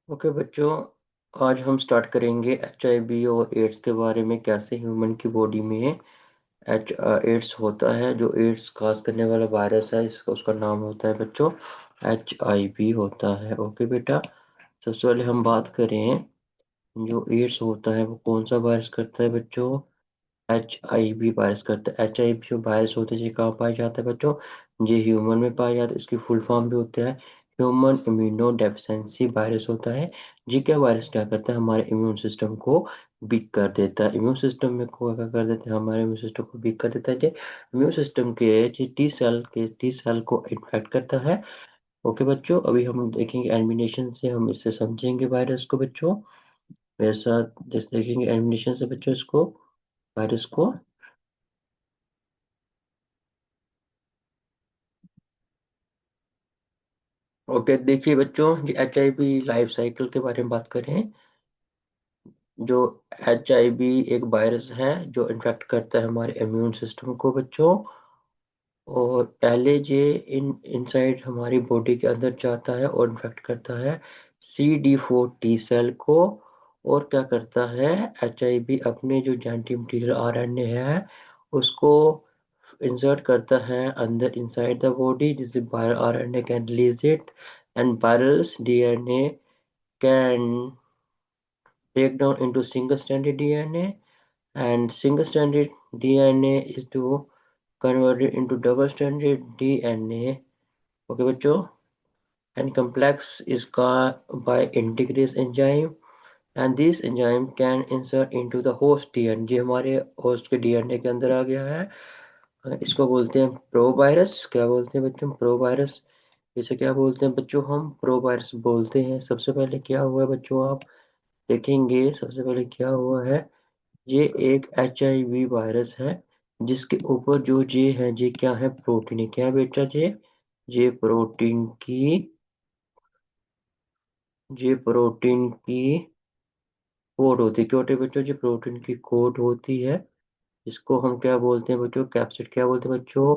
Okay बच्चों, आज हम स्टार्ट करेंगे HIV और एड्स के बारे में। कैसे ह्यूमन की बॉडी में एड्स होता है। जो एड्स खास करने वाला वायरस है, इसका उसका नाम होता है बच्चों HIV होता है। ओके बेटा, सबसे पहले हम बात करें जो एड्स होता है वो कौन सा वायरस करता है बच्चों। HIV वायरस करता है। HIV जो वायरस होते हैं ये कहाँ पाया जाता है बच्चों, ये ह्यूमन में पाया जाता है। इसकी फुल फॉर्म भी होता है ह्यूमन इम्यूनो डेफिशिएंसी वायरस होता है। जी क्या वायरस क्या करता है, हमारे इम्यून सिस्टम को वीक कर देता है। इम्यून सिस्टम में को क्या कर देता है, हमारे इम्यून सिस्टम को वीक कर देता है। ये इम्यून सिस्टम के टी सेल को इन्फेक्ट करता है। ओके बच्चों, अभी हम देखेंगे एलिमिनेशन से, हम इससे समझेंगे वायरस को बच्चों। मेरे साथ जैसे देखेंगे एलिमिनेशन से बच्चों इसको, वायरस को। ओके देखिए बच्चों, HIV लाइफ साइकिल के बारे में बात करें। जो HIV एक वायरस है जो इन्फेक्ट करता है हमारे इम्यून सिस्टम को बच्चों। और पहले ये इनसाइड हमारी बॉडी के अंदर जाता है और इन्फेक्ट करता है CD4 टी सेल को। और क्या करता है, HIV अपने जो जेनेटिक मटीरियल RNA है उसको इंसर्ट करता है अंदर इनसाइड द बॉडी, जिससे viral RNA can release it and virus DNA can break down into single-stranded DNA, and single-stranded DNA is to converted into double-stranded DNA. Okay बच्चों, and complex is caused by integrase enzyme, and this enzyme can insert into the host DNA। जो हमारे host के DNA के अंदर आ गया है, इसको बोलते हैं प्रो वायरस। क्या बोलते हैं बच्चों, प्रो वायरस। इसे क्या बोलते हैं बच्चों, हम प्रो वायरस बोलते हैं। सबसे पहले क्या हुआ है बच्चों, आप देखेंगे सबसे पहले क्या हुआ है। ये एक HIV वायरस है जिसके ऊपर जो जे है, जे क्या है, प्रोटीन है। क्या है बेटा, जे प्रोटीन की, जे प्रोटीन की कोड होती है। क्या होती है बच्चों, जो प्रोटीन की कोड होती है, इसको हम क्या बोलते हैं बच्चों, कैप्सिड। क्या बोलते हैं बच्चों,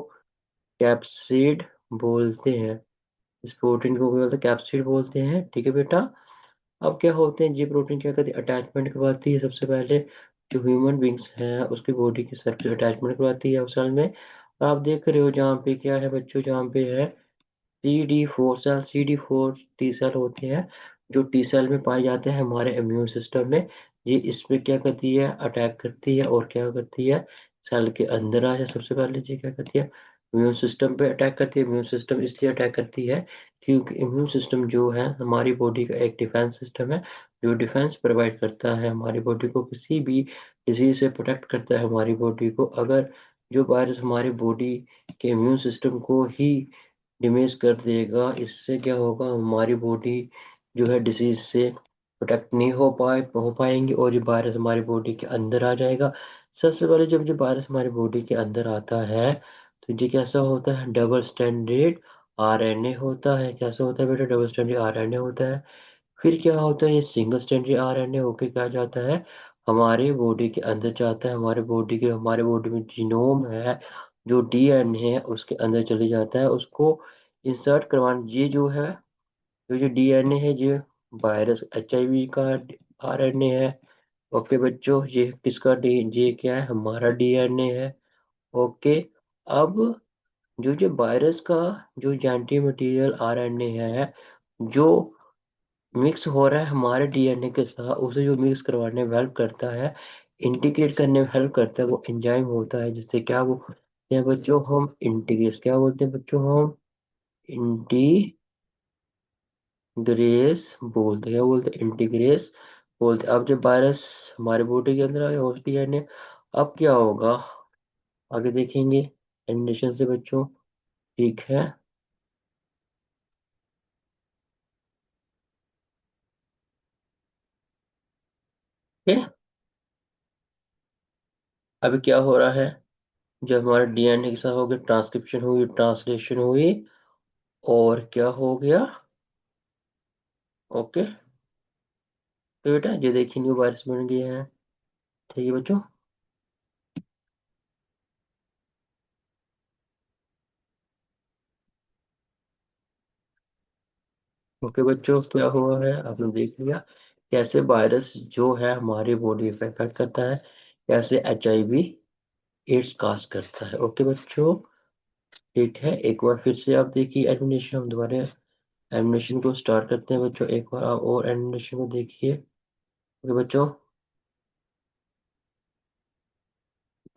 कैप्सिड बोलते हैं। इस प्रोटीन को बोलते हैं कैप्सिड बोलते हैं। ठीक है बेटा। अब क्या होते हैं, जी प्रोटीन क्या करती है, अटैचमेंट करवाती है सबसे पहले जो ह्यूमन बींग्स हैं उसकी बॉडी की सरफेस अटैचमेंट करवाती है असल में। आप देख रहे हो जहाँ पे क्या है बच्चों, जहाँ पे है CD4 टी सेल होते हैं जो टी सेल में पाए जाते हैं हमारे इम्यून सिस्टम में। ये इसमें क्या करती है, अटैक करती है और क्या करती है, सेल के अंदर आ जाए। सबसे पहले ये क्या करती है, इम्यून सिस्टम पे अटैक करती है। इम्यून सिस्टम इसलिए अटैक करती है क्योंकि इम्यून सिस्टम जो है हमारी बॉडी का एक डिफेंस सिस्टम है, जो डिफेंस प्रोवाइड करता है हमारी बॉडी को, किसी भी डिजीज से प्रोटेक्ट करता है हमारी बॉडी को। अगर जो वायरस हमारी बॉडी के इम्यून सिस्टम को ही डिमेज कर देगा, इससे क्या होगा, हमारी बॉडी जो है डिसीज से प्रोटेक्ट नहीं हो पाएंगी और ये वायरस हमारी बॉडी के अंदर आ जाएगा। सबसे पहले जब ये वायरस हमारी बॉडी के अंदर आता है तो ये कैसा होता है, डबल स्टैंडर्ड RNA होता है। कैसा होता है बेटा, डबल स्टैंडर्ड RNA होता है। फिर क्या होता है, ये सिंगल स्टैंडर्ड RNA होके क्या जाता है, हमारे बॉडी के अंदर जाता है। हमारे बॉडी में जीनोम है, जो DNA है उसके अंदर चले जाता है, उसको इंसर्ट करवाना। ये जो है, जो DNA है, ये वायरस HIV का RNA है। ओके बच्चों, ये किसका डी, ये क्या है, हमारा DNA है। ओके। अब जो वायरस का जो जेनेटिक मटेरियल RNA है, जो मिक्स हो रहा है हमारे DNA के साथ, उसे जो मिक्स करवाने में हेल्प करता है, इंटीग्रेट करने में हेल्प करता है, वो एंजाइम होता है। जिससे क्या वो क्या बच्चों, हम इंटीग्रेस क्या बोलते हैं बच्चों, हम इंटीग्रेस बोलते हैं। क्या बोलते हैं, इंटीग्रेस बोलते हैं। अब जब वायरस हमारे बॉडी के अंदर आ गया होस्ट DNA, अब क्या होगा आगे देखेंगे एनिमेशन से बच्चों। ठीक है। ठीक है? अभी क्या हो रहा है, जब हमारे DNA के साथ हो गया, ट्रांसक्रिप्शन हुई, ट्रांसलेशन हुई, और क्या हो गया। ओके, तो बेटा ये देखिए न्यू वायरस बन गए हैं। ठीक है बच्चों। ओके बच्चों, क्या हुआ है आपने देख लिया कैसे वायरस जो है हमारी बॉडी इफेक्ट करता है, कैसे HIV एड्स काज करता है। ओके बच्चों, ठीक है, एक बार फिर से आप देखिए एनिमेशन, हम दोबारा एनिमेशन को स्टार्ट करते हैं बच्चों। एक बार आप और एनिमेशन को देखिए। ओके बच्चों,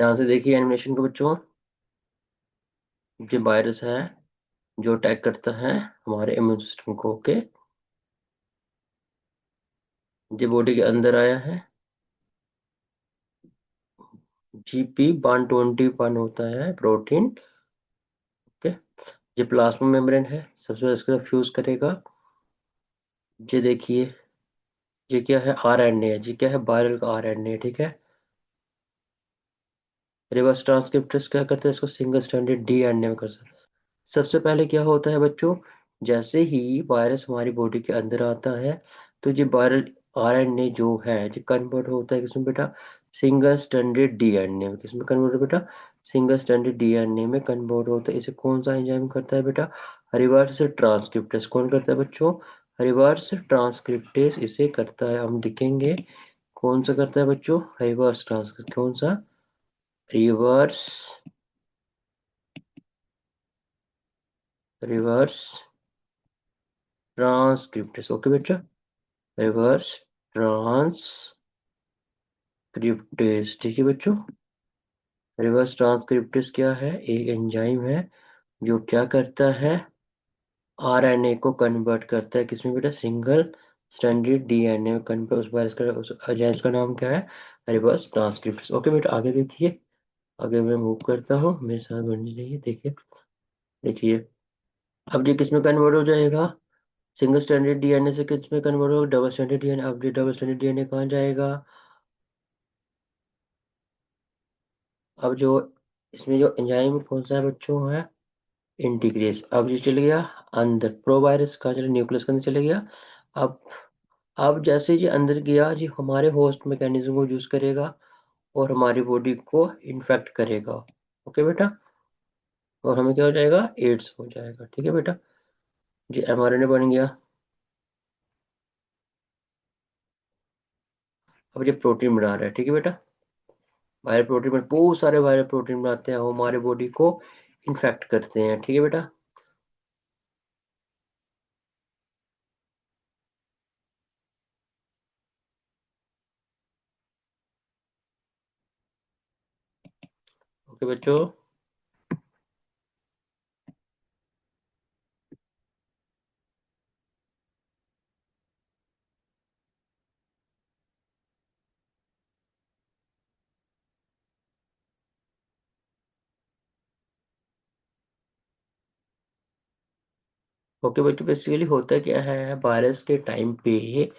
ध्यान से देखिए एनिमेशन को बच्चों। ये वायरस है जो अटैक करता है हमारे इम्यून सिस्टम को। ओके, ये बॉडी के अंदर आया है। GP121 होता है प्रोटीन। ओके, ये प्लाज्मा मेम्ब्रेन है, सबसे पहले इसके साथ फ्यूज करेगा। ये देखिए, ये क्या है, RNA है। ये क्या है, वायरल का RNA, ठीक है। रिवर्स ट्रांसक्रिप्टर्स क्या करते हैं, इसको सिंगल स्ट्रैंडेड DNA में कर सकते हैं। सबसे पहले क्या होता है बच्चों, जैसे ही वायरस हमारी बॉडी के अंदर आता है, तो ये वायरल RNA जो है ये कन्वर्ट होता है किसमें बेटा, सिंगल स्ट्रैंडेड DNA में। किसमें कन्वर्ट बेटा, सिंगल स्ट्रैंडेड DNA में कन्वर्ट होता है। इसे कौन सा एंजाइम करता है बेटा, रिवर्स ट्रांसक्रिप्टेस। कौन करता है बच्चों, रिवर्स ट्रांसक्रिप्टेस इसे करता है। हम लिखेंगे कौन सा करता है बच्चों, रिवर्स ट्रांसक्रिप्ट। कौन सा, रिवर्स, रिवर्स ट्रांसक्रिप्टेस। ओके बच्चा, रिवर्स ट्रांसक्रिप्टेस, ठीक है बच्चों। रिवर्स ट्रांसक्रिप्टेस क्या है, एक एंजाइम है जो क्या करता है, RNA को कन्वर्ट करता है किसमें बेटा, सिंगल स्ट्रैंडेड DNA में कन्वर्ट। उस वायरस का, उस एंजाइम का नाम क्या है, रिवर्स ट्रांसक्रिप्टेस। ओके बेटा, आगे देखिए। आगे मैं मूव करता हूँ, मेरे साथ बननी चाहिए। देखिए, देखिए अब ये किसमें कन्वर्ट हो जाएगा, सिंगल स्ट्रैंडेड DNA से किसमें कन्वर्ट होगा, डबल स्ट्रैंडेड DNA। अब ये डबल स्टैंडर्ड DNA कहाँ जाएगा, अब जो इसमें जो एंजाइम कौन सा है बच्चों, है इंटीग्रेस। अब ये चले गया अंदर, प्रोवायरस कहाँ चले, न्यूक्लियस के अंदर चले गया। अब अब जैसे ये अंदर गया, जी हमारे होस्ट मैकेनिज्म को यूज करेगा और हमारी बॉडी को इन्फेक्ट करेगा। ओके बेटा, और हमें क्या हो जाएगा, एड्स हो जाएगा। ठीक है बेटा, जी mRNA बन गया। अब ये प्रोटीन बना रहा है, ठीक है बेटा। वायरल प्रोटीन में बहुत सारे वायरल प्रोटीन बनाते हैं, वो हमारे बॉडी को इन्फेक्ट करते हैं। ठीक है बेटा, ओके बच्चों। ओके बच्चों, बेसिकली होता क्या है वायरस के टाइम पे,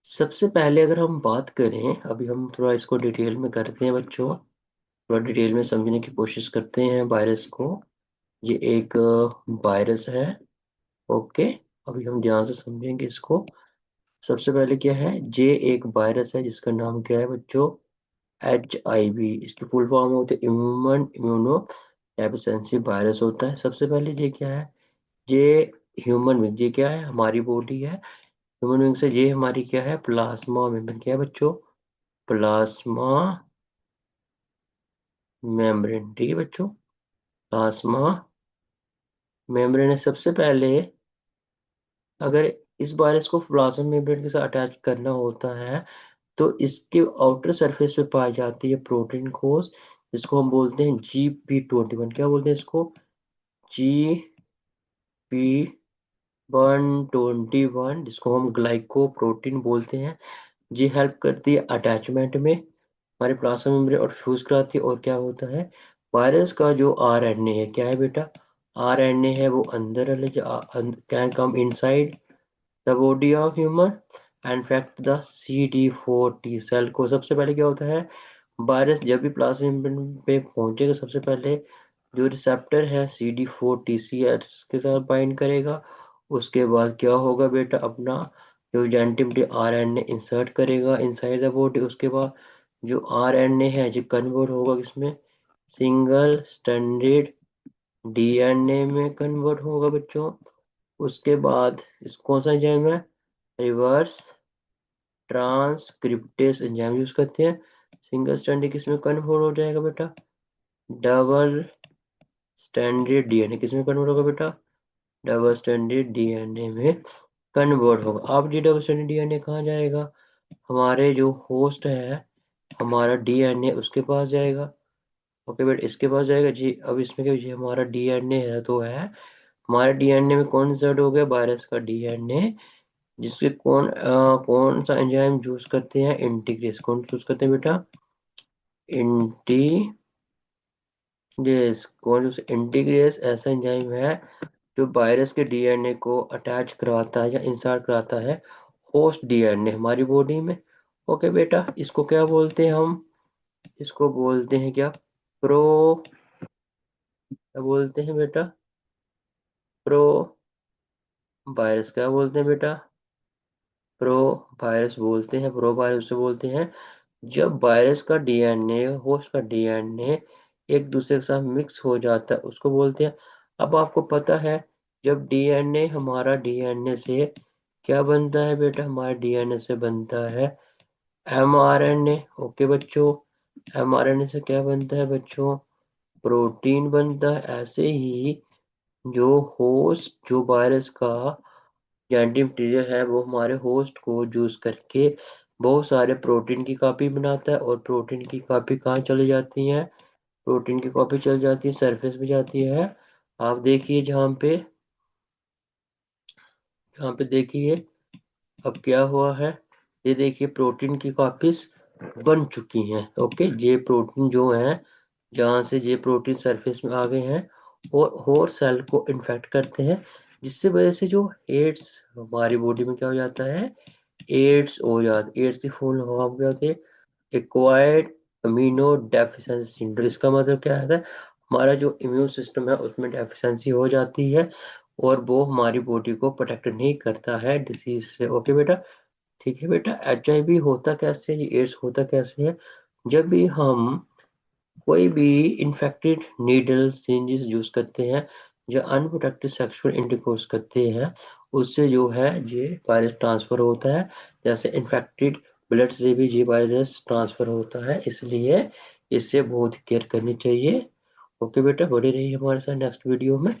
सबसे पहले अगर हम बात करें, अभी हम थोड़ा इसको डिटेल में करते हैं बच्चों, थोड़ा डिटेल में समझने की कोशिश करते हैं वायरस को। ये एक वायरस है। ओके, अभी हम ध्यान से समझेंगे इसको। सबसे पहले क्या है, ये एक वायरस है जिसका नाम क्या है बच्चों, HIV। इसकी फुल फॉर्म होती है ह्यूमन इम्यूनो डेफिशिएंसी वायरस होता है। सबसे पहले ये क्या है, ये ह्यूमन बींग, ये क्या है हमारी बॉडी है, ह्यूमन बींग से ये हमारी क्या है, प्लाज्मा मेम्ब्रेन। क्या है बच्चों, प्लाज्मा मेम्ब्रेन, ठीक है बच्चों, प्लाज्मा मेम्ब्रेन है। सबसे पहले अगर इस वायरस को प्लाज्मा मेम्ब्रेन के साथ अटैच करना होता है, तो इसके आउटर सरफेस पे पाई जाती है प्रोटीन कोष, जिसको हम बोलते हैं GP21। क्या बोलते हैं इसको, GP121, जिसको हम ग्लाइकोप्रोटीन बोलते हैं। जी हेल्प करती है अटैचमेंट में हमारे प्लाज्मा मेम्ब्रेन और फ्यूज कराती है। और क्या होता है, वायरस का जो RNA है, क्या है बेटा, RNA है, वो अंदर can come inside the body of human and infect the CD4 T cell को। सबसे पहले क्या होता है, वायरस जब भी प्लाज्मा मेम्ब्रेन पे पहुंचेगा, सबसे पहले जो रिसेप्टर है CD4 TCS के साथ बाइंड करेगा। उसके बाद क्या होगा बेटा, अपना जो जेनेटिक RNA इंसर्ट करेगा इनसाइड द बॉडी। उसके बाद जो RNA है जो कन्वर्ट होगा किसमें, सिंगल स्ट्रैंडेड DNA में कन्वर्ट होगा बच्चों। उसके बाद इस कौन सा एंजाइम है, रिवर्स ट्रांसक्रिप्टेस एंजाइम यूज करते हैं। सिंगल स्टैंडर्ड किसमें कन्वर्ट हो जाएगा बेटा, डबल स्टैंडर्ड डीएनए किसमें कन्वर्ट होगा बेटा, डबल स्टैंडर्ड डीएनए में कन्वर्ट होगा। अब जी डबल स्टैंडर्ड डीएनए कहाँ जाएगा, हमारे जो होस्ट है हमारा डीएनए उसके पास जाएगा। ओके बेटा, इसके पास जाएगा जी। अब इसमें क्या, जी हमारा डीएनए है तो है, हमारे डीएनए में कौन सा हो गया, वायरस का डीएनए, जिसके कौन सा एंजाइम यूज करते हैं, इंटीग्रेस। कौन यूज करते हैं बेटा, इंटीग्रेस। कौन यूज, इंटीग्रेस ऐसा एंजाइम है जो वायरस के डीएनए को अटैच करवाता है या इंसर्ट कराता है होस्ट डीएनए हमारी बॉडी में। ओके बेटा, इसको क्या बोलते हैं हम, इसको बोलते हैं क्या, प्रो, क्या बोलते हैं बेटा, प्रो वायरस। क्या बोलते हैं बेटा, प्रो वायरस बोलते हैं, प्रो वायरस से बोलते हैं जब वायरस का डीएनए होस्ट का डीएनए एक दूसरे के साथ मिक्स हो जाता है उसको बोलते हैं। अब आपको पता है जब डीएनए हमारा डीएनए से क्या बनता है बेटा, हमारे डीएनए से बनता है एमआरएनए। ओके बच्चों, एमआरएनए से क्या बनता है बच्चों, प्रोटीन बनता है। ऐसे ही जो होस्ट जो वायरस का जेनेटिक मटीरियल है वो हमारे होस्ट को यूज करके बहुत सारे प्रोटीन की कॉपी बनाता है, और प्रोटीन की कॉपी कहाँ चली जाती है, प्रोटीन की कॉपी चल जाती है सरफेस पे जाती है। आप देखिए जहाँ पे देखिए अब क्या हुआ है, ये देखिए प्रोटीन की कॉपीज बन चुकी हैं। ओके, ये प्रोटीन जो है जहाँ से ये प्रोटीन सरफेस में आ गए हैं और सेल को इन्फेक्ट करते हैं, जिससे वजह से जो एड्स हमारी बॉडी में क्या हो जाता है, एड्स हो जाता है। एड्स की फुल फॉर्म क्या होती है, एक्वायर्ड अमीनो डेफिशिएंसी सिंड्रोम। इसका मतलब क्या है, हमारा जो इम्यून सिस्टम है उसमें डेफिशिएंसी हो जाती है और वो हमारी बॉडी को प्रोटेक्ट नहीं करता है डिसीज से। ओके बेटा, ठीक है बेटा। एचआईवी होता कैसे है, एड्स होता कैसे है, जब भी हम कोई भी इन्फेक्टेड नीडल सिरिंजेस यूज करते हैं या अनप्रोटेक्टेड सेक्सुअल इंटरकोर्स करते हैं, उससे जो है ये वायरस ट्रांसफर होता है। जैसे इन्फेक्टेड ब्लड से भी ये वायरस ट्रांसफर होता है, इसलिए इससे बहुत केयर करनी चाहिए। ओके बेटा, बने रहिए हमारे साथ नेक्स्ट वीडियो में।